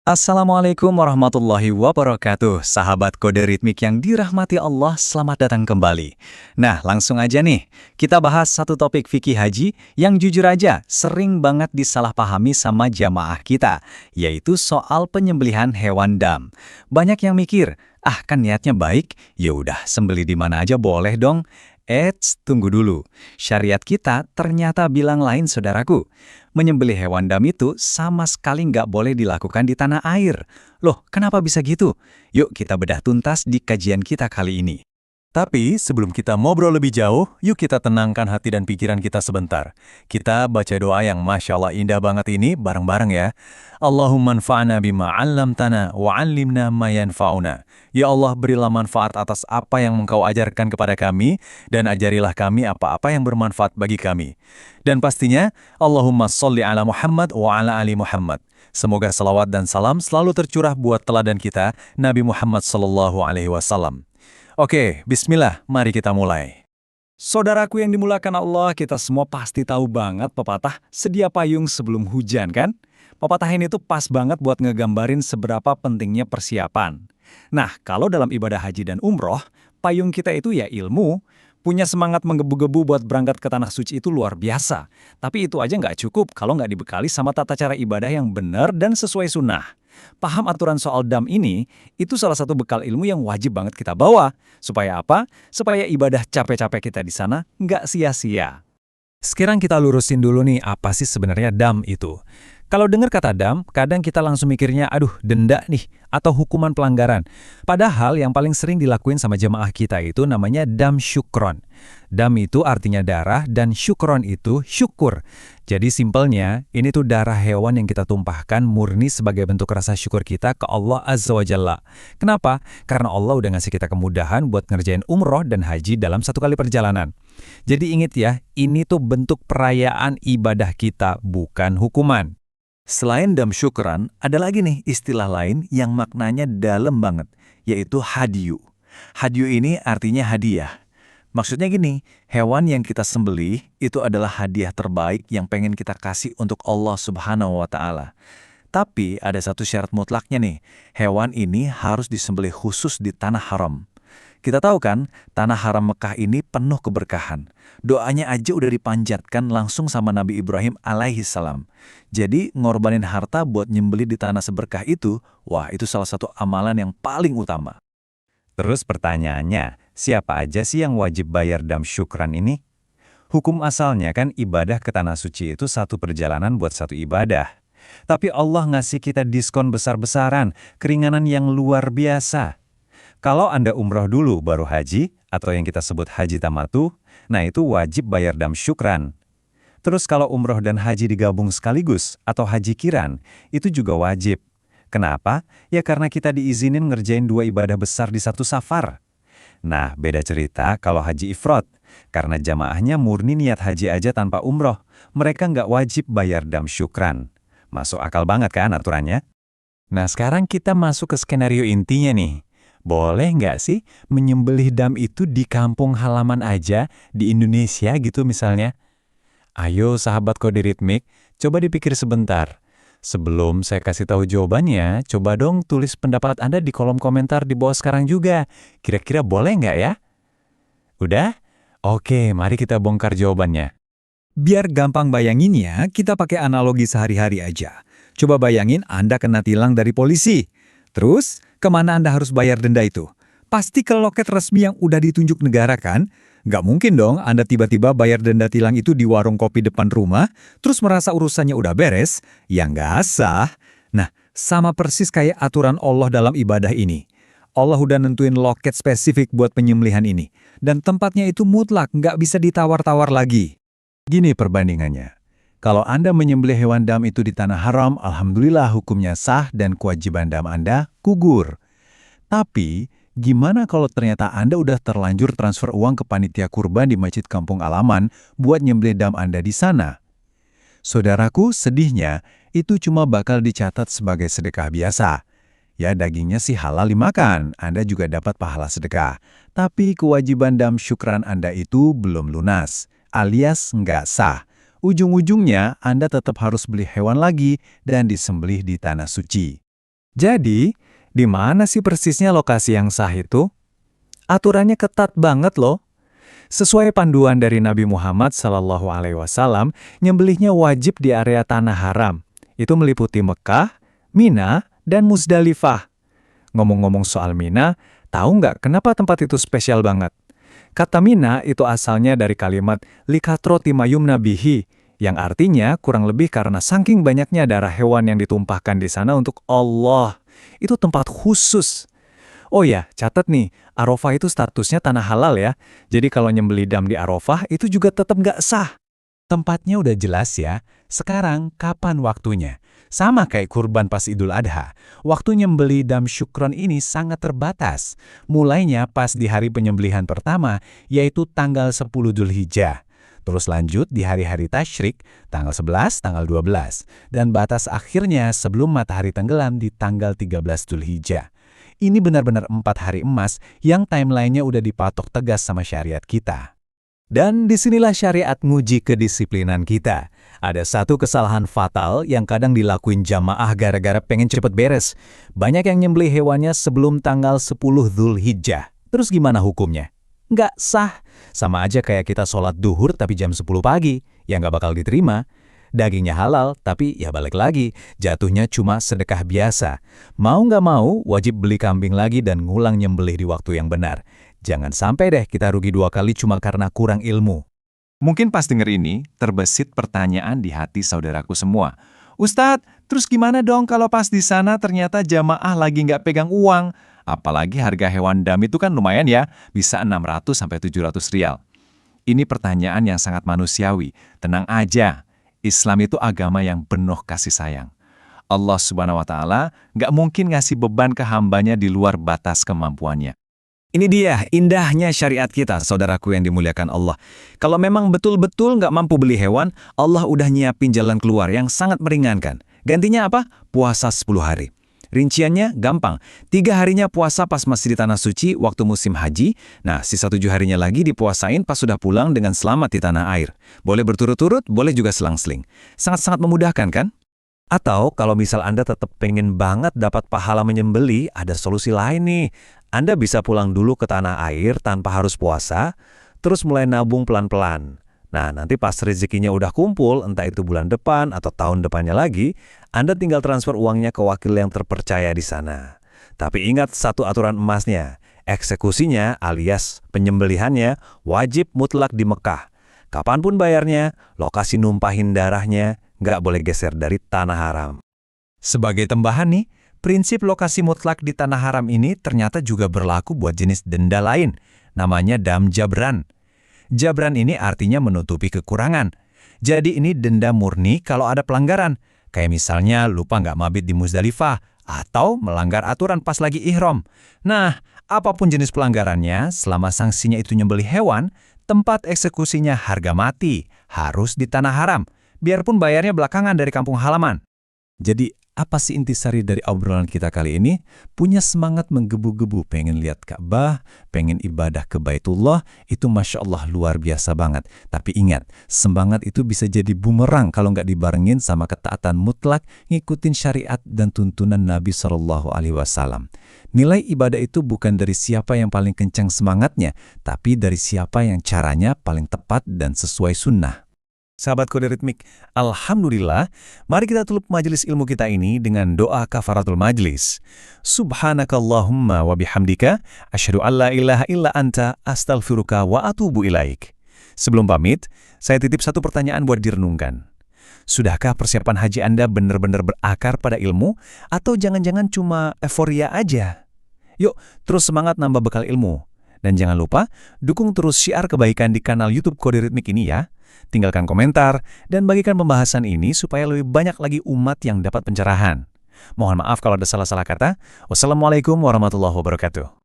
Assalamualaikum warahmatullahi wabarakatuh, sahabat kode ritmik yang dirahmati Allah, selamat datang kembali. Nah, langsung aja nih, kita bahas satu topik fikih haji yang jujur aja sering banget disalahpahami sama jamaah kita, yaitu soal penyembelihan hewan dam. Banyak yang mikir, kan niatnya baik, ya udah sembelih di mana aja boleh dong. Eits, tunggu dulu. Syariat kita ternyata bilang lain, saudaraku. Menyembelih hewan dam itu sama sekali nggak boleh dilakukan di tanah air. Loh, kenapa bisa gitu? Yuk kita bedah tuntas di kajian kita kali ini. Tapi sebelum kita ngobrol lebih jauh, yuk kita tenangkan hati dan pikiran kita sebentar. Kita baca doa yang Masya Allah indah banget ini bareng-bareng ya. Allahumma anfa'na bima 'allamtana wa 'allimna ma yanfa'una. Ya Allah, berilah manfaat atas apa yang Engkau ajarkan kepada kami, dan ajarilah kami apa-apa yang bermanfaat bagi kami. Dan pastinya, Allahumma sholli ala Muhammad wa ala ali Muhammad. Semoga salawat dan salam selalu tercurah buat teladan kita, Nabi Muhammad sallallahu alaihi wasallam. Oke, bismillah, mari kita mulai. Saudaraku yang dimulakan Allah, kita semua pasti tahu banget pepatah sedia payung sebelum hujan kan? Pepatah ini tuh pas banget buat ngegambarin seberapa pentingnya persiapan. Nah, kalau dalam ibadah haji dan umroh, payung kita itu ya ilmu. Punya semangat menggebu-gebu buat berangkat ke tanah suci itu luar biasa. Tapi itu aja nggak cukup kalau nggak dibekali sama tata cara ibadah yang benar dan sesuai sunnah. Paham aturan soal dam ini, itu salah satu bekal ilmu yang wajib banget kita bawa. Supaya apa? Supaya ibadah capek-capek kita di sana nggak sia-sia. Sekarang kita lurusin dulu nih, apa sih sebenarnya dam itu? Kalau dengar kata dam, kadang kita langsung mikirnya, aduh, denda nih, atau hukuman pelanggaran. Padahal yang paling sering dilakuin sama jemaah kita itu namanya dam syukron. Dam itu artinya darah, dan syukron itu syukur. Jadi simpelnya, ini tuh darah hewan yang kita tumpahkan murni sebagai bentuk rasa syukur kita ke Allah Azza wa Jalla. Kenapa? Karena Allah udah ngasih kita kemudahan buat ngerjain umroh dan haji dalam satu kali perjalanan. Jadi ingat ya, ini tuh bentuk perayaan ibadah kita, bukan hukuman. Selain dam syukran, ada lagi nih istilah lain yang maknanya dalam banget, yaitu hadyu. Hadyu ini artinya hadiah. Maksudnya gini, hewan yang kita sembelih itu adalah hadiah terbaik yang pengen kita kasih untuk Allah Subhanahu wa Ta'ala. Tapi ada satu syarat mutlaknya nih, hewan ini harus disembelih khusus di tanah haram. Kita tahu kan, tanah haram Mekah ini penuh keberkahan. Doanya aja udah dipanjatkan langsung sama Nabi Ibrahim alaihi salam. Jadi ngorbanin harta buat nyembelih di tanah seberkah itu, wah itu salah satu amalan yang paling utama. Terus pertanyaannya, siapa aja sih yang wajib bayar dam syukran ini? Hukum asalnya kan ibadah ke tanah suci itu satu perjalanan buat satu ibadah. Tapi Allah ngasih kita diskon besar-besaran, keringanan yang luar biasa. Kalau Anda umroh dulu baru haji, atau yang kita sebut haji tamatu, nah itu wajib bayar dam syukran. Terus kalau umroh dan haji digabung sekaligus, atau haji kiran, itu juga wajib. Kenapa? Ya karena kita diizinin ngerjain dua ibadah besar di satu safar. Nah, beda cerita kalau haji ifrad. Karena jamaahnya murni niat haji aja tanpa umroh, mereka nggak wajib bayar dam syukran. Masuk akal banget kan aturannya? Nah, sekarang kita masuk ke skenario intinya nih. Boleh nggak sih menyembelih dam itu di kampung halaman aja, di Indonesia gitu misalnya? Ayo sahabat kode ritmik, coba dipikir sebentar. Sebelum saya kasih tahu jawabannya, coba dong tulis pendapat Anda di kolom komentar di bawah sekarang juga. Kira-kira boleh nggak ya? Udah? Oke, mari kita bongkar jawabannya. Biar gampang bayanginnya, kita pakai analogi sehari-hari aja. Coba bayangin Anda kena tilang dari polisi. Terus, kemana Anda harus bayar denda itu? Pasti ke loket resmi yang udah ditunjuk negara kan? Nggak mungkin dong Anda tiba-tiba bayar denda tilang itu di warung kopi depan rumah, terus merasa urusannya udah beres, ya nggak sah. Nah, sama persis kayak aturan Allah dalam ibadah ini. Allah udah nentuin loket spesifik buat penyembelihan ini. Dan tempatnya itu mutlak, nggak bisa ditawar-tawar lagi. Gini perbandingannya. Kalau Anda menyembelih hewan dam itu di tanah haram, alhamdulillah hukumnya sah dan kewajiban dam Anda gugur. Tapi, gimana kalau ternyata Anda udah terlanjur transfer uang ke panitia kurban di masjid kampung halaman buat nyembelih dam Anda di sana? Saudaraku, sedihnya, itu cuma bakal dicatat sebagai sedekah biasa. Ya, dagingnya sih halal dimakan, Anda juga dapat pahala sedekah. Tapi kewajiban dam syukran Anda itu belum lunas, alias nggak sah. Ujung-ujungnya Anda tetap harus beli hewan lagi dan disembelih di tanah suci. Jadi, di mana sih persisnya lokasi yang sah itu? Aturannya ketat banget loh. Sesuai panduan dari Nabi Muhammad SAW, nyembelihnya wajib di area tanah haram. Itu meliputi Mekah, Mina, dan Muzdalifah. Ngomong-ngomong soal Mina, tahu nggak kenapa tempat itu spesial banget? Kata Mina itu asalnya dari kalimat likatroti mayumna bihi, yang artinya kurang lebih karena saking banyaknya darah hewan yang ditumpahkan di sana untuk Allah. Itu tempat khusus. Oh ya, catat nih, Arafah itu statusnya tanah halal ya. Jadi kalau nyembeli dam di Arafah itu juga tetap nggak sah. Tempatnya udah jelas ya. Sekarang kapan waktunya? Sama kayak kurban pas Idul Adha. Waktu nyembeli dam syukron ini sangat terbatas. Mulainya pas di hari penyembelihan pertama, yaitu tanggal 10 Dzulhijjah. Terus lanjut di hari-hari tasyrik, tanggal 11, tanggal 12. Dan batas akhirnya sebelum matahari tenggelam di tanggal 13 Dzulhijjah. Ini benar-benar 4 hari emas yang timeline-nya udah dipatok tegas sama syariat kita. Dan disinilah syariat nguji kedisiplinan kita. Ada satu kesalahan fatal yang kadang dilakuin jamaah gara-gara pengen cepet beres. Banyak yang nyembelih hewannya sebelum tanggal 10 Dzulhijjah. Terus gimana hukumnya? Nggak sah. Sama aja kayak kita sholat duhur tapi jam 10 pagi. Ya nggak bakal diterima. Dagingnya halal, tapi ya balik lagi, jatuhnya cuma sedekah biasa. Mau nggak mau, wajib beli kambing lagi dan ngulang nyembelih di waktu yang benar. Jangan sampai deh kita rugi 2 kali cuma karena kurang ilmu. Mungkin pas denger ini, terbesit pertanyaan di hati saudaraku semua. Ustadz, terus gimana dong kalau pas di sana ternyata jamaah lagi nggak pegang uang? Apalagi harga hewan dam itu kan lumayan ya, bisa 600-700 rial. Ini pertanyaan yang sangat manusiawi. Tenang aja. Islam itu agama yang penuh kasih sayang. Allah Subhanahu wa Ta'ala nggak mungkin ngasih beban ke hambanya di luar batas kemampuannya. Ini dia indahnya syariat kita, saudaraku yang dimuliakan Allah. Kalau memang betul-betul nggak mampu beli hewan, Allah udah nyiapin jalan keluar yang sangat meringankan. Gantinya apa? Puasa 10 hari. Rinciannya gampang. 3 harinya puasa pas masih di Tanah Suci waktu musim haji. Nah, sisa 7 harinya lagi dipuasain pas sudah pulang dengan selamat di tanah air. Boleh berturut-turut, boleh juga selang-seling. Sangat-sangat memudahkan kan? Atau kalau misal Anda tetap pengen banget dapat pahala menyembeli, ada solusi lain nih. Anda bisa pulang dulu ke tanah air tanpa harus puasa, terus mulai nabung pelan-pelan. Nah, nanti pas rezekinya udah kumpul, entah itu bulan depan atau tahun depannya lagi, Anda tinggal transfer uangnya ke wakil yang terpercaya di sana. Tapi ingat satu aturan emasnya, eksekusinya alias penyembelihannya wajib mutlak di Mekah. Kapanpun bayarnya, lokasi numpahin darahnya nggak boleh geser dari tanah haram. Sebagai tambahan nih, prinsip lokasi mutlak di tanah haram ini ternyata juga berlaku buat jenis denda lain, namanya dam jabran. Jabran ini artinya menutupi kekurangan. Jadi ini denda murni kalau ada pelanggaran. Kayak misalnya lupa nggak mabit di Muzdalifah atau melanggar aturan pas lagi ihram. Nah, apapun jenis pelanggarannya, selama sanksinya itu nyembelih hewan, tempat eksekusinya harga mati, harus di tanah haram. Biarpun bayarnya belakangan dari kampung halaman. Jadi, apa sih intisari dari obrolan kita kali ini? Punya semangat menggebu-gebu, pengen lihat Ka'bah, pengen ibadah ke Baitullah, itu Masya Allah luar biasa banget. Tapi ingat, semangat itu bisa jadi bumerang kalau nggak dibarengin sama ketaatan mutlak, ngikutin syariat dan tuntunan Nabi SAW. Nilai ibadah itu bukan dari siapa yang paling kencang semangatnya, tapi dari siapa yang caranya paling tepat dan sesuai sunnah. Sahabat Kode Ritmik, Alhamdulillah, mari kita tutup majelis ilmu kita ini dengan doa kafaratul majlis. Subhanakallahumma wa bihamdika, asyhadu an la ilaha illa anta, astaghfiruka wa atubu ilaik. Sebelum pamit, saya titip satu pertanyaan buat direnungkan. Sudahkah persiapan haji Anda benar-benar berakar pada ilmu, atau jangan-jangan cuma euforia aja? Yuk, terus semangat nambah bekal ilmu. Dan jangan lupa, dukung terus syiar kebaikan di kanal YouTube Kode Ritmik ini ya. Tinggalkan komentar dan bagikan pembahasan ini supaya lebih banyak lagi umat yang dapat pencerahan. Mohon maaf kalau ada salah-salah kata. Wassalamualaikum warahmatullahi wabarakatuh.